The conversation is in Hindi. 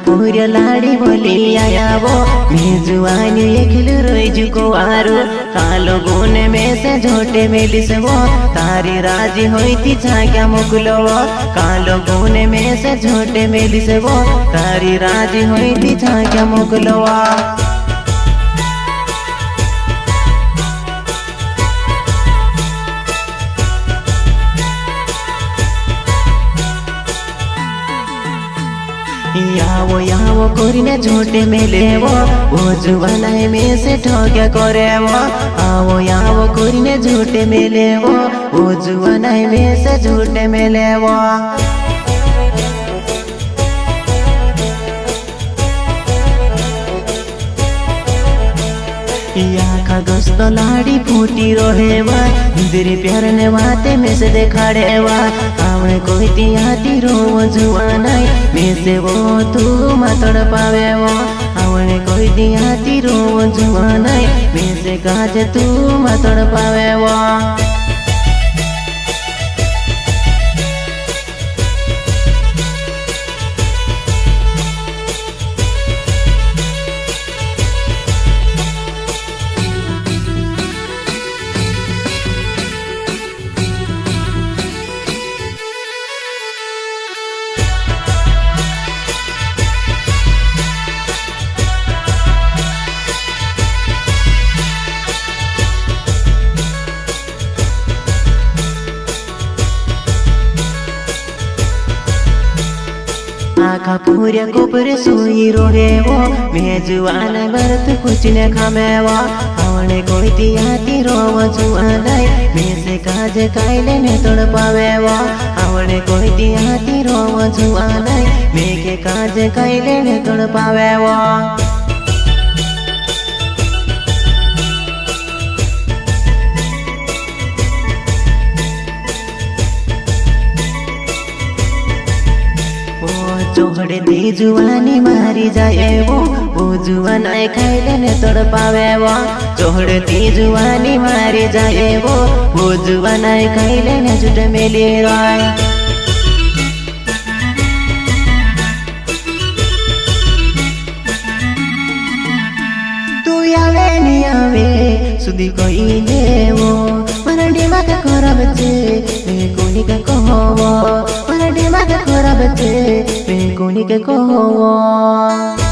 पूर्य लाड़ी बोली आया वो मेजुआनी एकल रोज को आरो कालो गुने में से झोटे मेली से वो तारी राजी हुई थी छाया मुगलो कालो गुने में से झोटे मेली से वो तारी राजी हुई थी छाया मुगलो यावो कोरिने झोटे मेले वो जुवानाई में से ठोक्या करे वो आवो यावो कोरिने झोटे मेले वो जुवानाई में से झूठे मेले वो आखा गस्त लाड़ी फूटी रोहे वा तेरे प्यार ने वाते में से देखाड़े वा आवने कोई तियाती रो जुआनाई में से वो तू मातड़ पावे वो आवने कोई तियाती रो जुआनाई में से काज तू मातड़ पावे वो आखा पूरे कोपरे सोई रोहे वो मेजुआन भरत कुछ न खामे वो आवने कोई तियाती रो जुआनाई में से काज काइले ने तोड़ पावे वो आवने कोई तियाती रो जुआनाई में के काज काइले ने तोड़ पावे वो चोहड़े दी जुआनी मारी जाए वो जुआनाई खाइले ने तोड़ पावे वो चोहड़े दी जुआनी मारी जाए वो जुआनाई खाइले ने झूठ मेली राय तू आवे नी आवे सुधी कोई ने वो मरा दिमाग खराब छे मैं कोनी का कहो मरा दिमाग खराब छे मैं कोनी का कहो